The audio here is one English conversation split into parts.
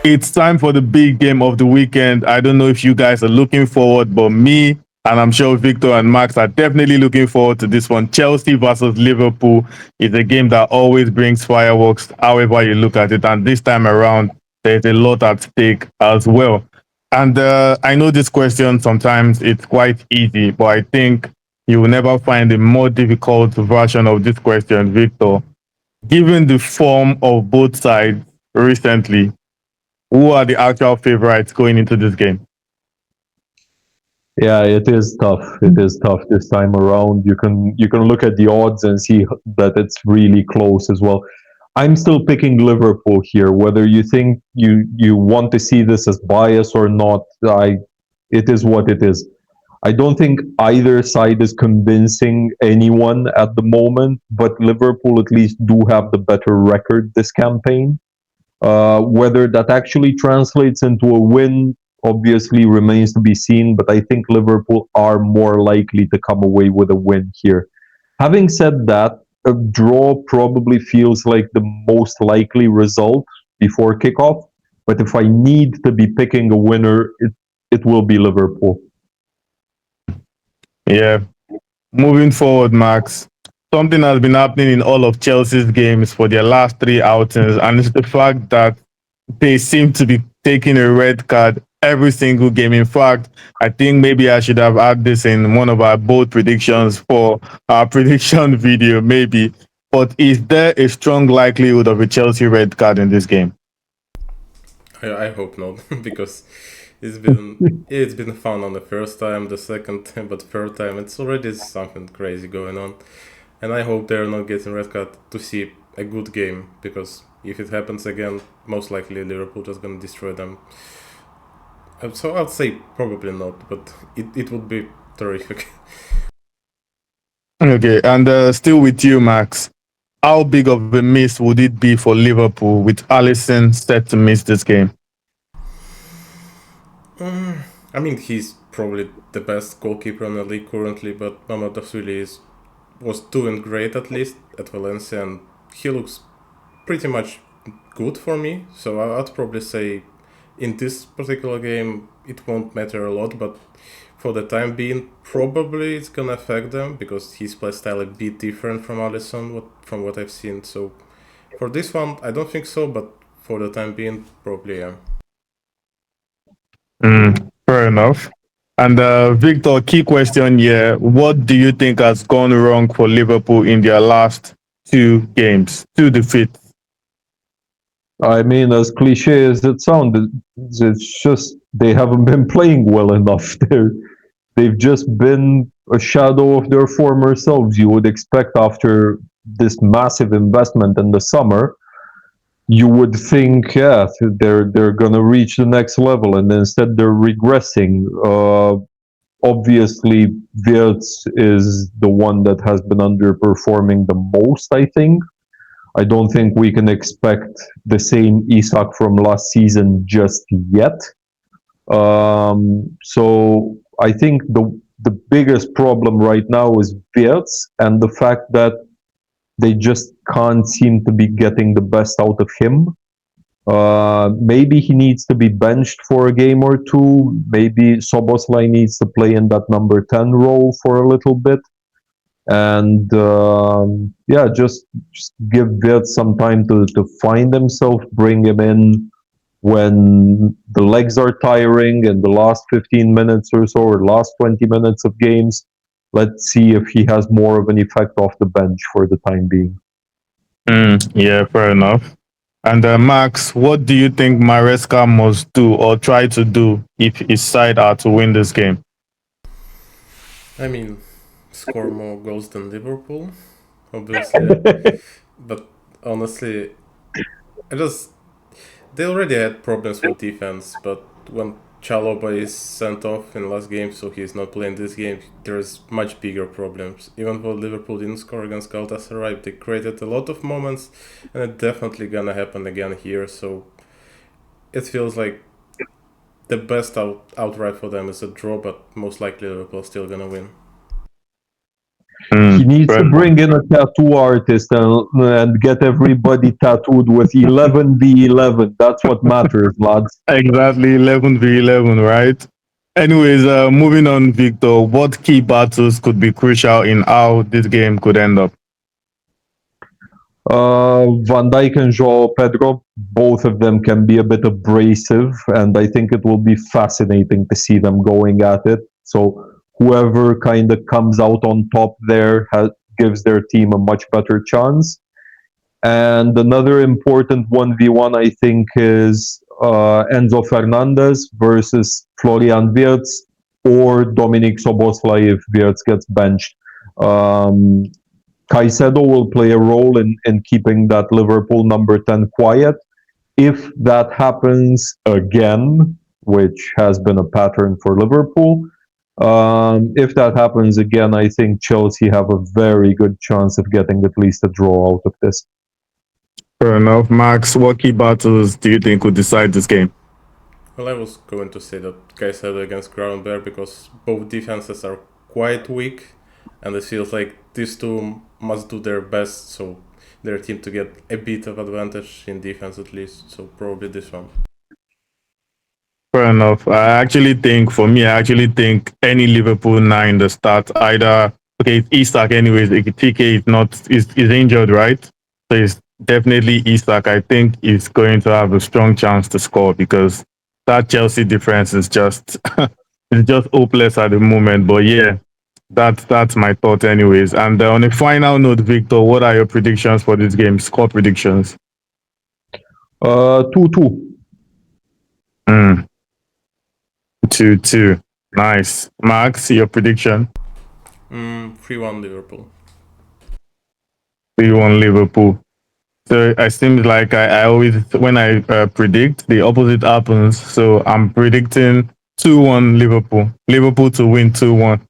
it's time for the big game of the weekend. I don't know if you guys are looking forward, but me and I'm sure Victor and Max are definitely looking forward to this one. Chelsea versus Liverpool is a game that always brings fireworks, however you look at it. And this time around, there's a lot at stake as well. And I know this question sometimes it's quite easy, but I think you will never find a more difficult version of this question, Victor. Given the form of both sides recently, who are the actual favorites going into this game? Yeah, it is tough. It is tough this time around. You can look at the odds and see that it's really close as well. I'm still picking Liverpool here. Whether you think you want to see this as bias or not, it is what it is. I don't think either side is convincing anyone at the moment, but Liverpool at least do have the better record this campaign. Whether that actually translates into a win obviously remains to be seen, but I think Liverpool are more likely to come away with a win here. Having said that, a draw probably feels like the most likely result before kickoff, but if I need to be picking a winner, it will be Liverpool. Yeah. Moving forward, Max, something has been happening in all of Chelsea's games for their last three outings, and it's the fact that they seem to be taking a red card every single game. In fact, I think maybe I should have had this in one of our bold predictions for our prediction video, maybe. But is there a strong likelihood of a Chelsea red card in this game? I hope not, because it's been fun on the first time, the second time, but third time it's already something crazy going on, and I hope they're not getting red card to see a good game, because if it happens again, most likely Liverpool just gonna destroy them. So I'd say probably not, but it would be terrific. Okay, and still with you, Max. How big of a miss would it be for Liverpool with Alisson set to miss this game? I mean, he's probably the best goalkeeper in the league currently, but Mamadashvili was doing great at least at Valencia, and he looks pretty much good for me. So I'd probably say in this particular game it won't matter a lot, but for the time being, probably it's gonna affect them because his play style a bit different from Alisson, from what I've seen. So for this one, I don't think so, but for the time being, probably yeah. Fair enough. And Victor, key question here. What do you think has gone wrong for Liverpool in their last two games, two defeats? I mean, as cliche as it sounds, it's just they haven't been playing well enough. They've just been a shadow of their former selves. You would expect after this massive investment in the summer, you would think, yeah, they're gonna reach the next level, and instead they're regressing. Obviously, Wirtz is the one that has been underperforming the most, I think. I don't think we can expect the same Isak from last season just yet. So I think the biggest problem right now is Wirtz and the fact that they just can't seem to be getting the best out of him. Maybe he needs to be benched for a game or two. Maybe Soboslai needs to play in that number 10 role for a little bit. And yeah, just give Wirtz some time to find himself, bring him in when the legs are tiring in the last 15 minutes or so, or last 20 minutes of games. Let's see if he has more of an effect off the bench for the time being. Yeah, fair enough. And Max, what do you think Maresca must do or try to do if his side are to win this game? I mean, score more goals than Liverpool, obviously, but honestly, I just they already had problems with defense, but when Chaloba is sent off in last game, so he's not playing this game, there's much bigger problems. Even though Liverpool didn't score against Galatasaray, they created a lot of moments, and it's definitely gonna happen again here. So it feels like the best outright for them is a draw, but most likely Liverpool still gonna win. He needs Fair to enough. bring in a tattoo artist and get everybody tattooed with 11v11. That's what matters, lads. Exactly, 11v11, right? Anyways, moving on, Victor, what key battles could be crucial in how this game could end up? Van Dijk and Joao Pedro, both of them can be a bit abrasive, and I think it will be fascinating to see them going at it. So whoever kind of comes out on top there gives their team a much better chance. And another important 1v1, I think, is Enzo Fernandez versus Florian Wirtz or Dominic Soboslai if Wirtz gets benched. Um, Caicedo will play a role in keeping that Liverpool number 10 quiet. If that happens again, which has been a pattern for Liverpool, if that happens again, I think Chelsea have a very good chance of getting at least a draw out of this. Fair enough. Max, what key battles do you think would decide this game? Well, I was going to say that Caicedo against Groundbear because both defenses are quite weak, and it feels like these two must do their best so their team to get a bit of advantage in defense at least. So probably this one. Fair enough. For me, I actually think any Liverpool nine the start either okay, it's Isak anyways. TK is not is injured, right? So it's definitely Isak. I think he's going to have a strong chance to score because that Chelsea defense is just it's just hopeless at the moment. But yeah, that's my thought anyways. And on a final note, Victor, what are your predictions for this game? Score predictions. 2-2. Mm, 2-2. Nice. Max, your prediction? 3-1 Liverpool. 3-1 Liverpool. So it seems like I always, when I predict, the opposite happens. So I'm predicting 2-1 Liverpool. Liverpool to win 2-1.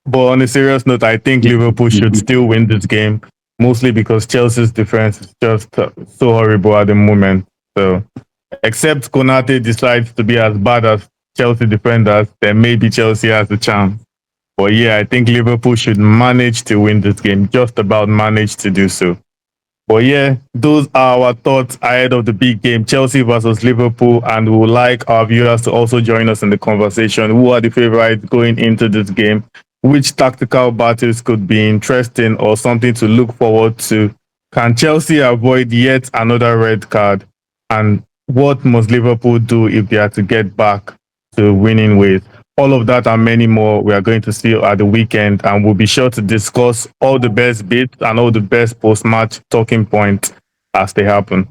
But on a serious note, I think Liverpool should still win this game, mostly because Chelsea's defense is just so horrible at the moment. So except Konate decides to be as bad as Chelsea defenders, then maybe Chelsea has a chance. But yeah, I think Liverpool should manage to win this game, just about manage to do so. But yeah, those are our thoughts ahead of the big game, Chelsea versus Liverpool. And we would like our viewers to also join us in the conversation. Who are the favorites going into this game? Which tactical battles could be interesting or something to look forward to? Can Chelsea avoid yet another red card? And what must Liverpool do if they are to get back to winning ways? All of that and many more we are going to see at the weekend, and we'll be sure to discuss all the best bits and all the best post-match talking points as they happen.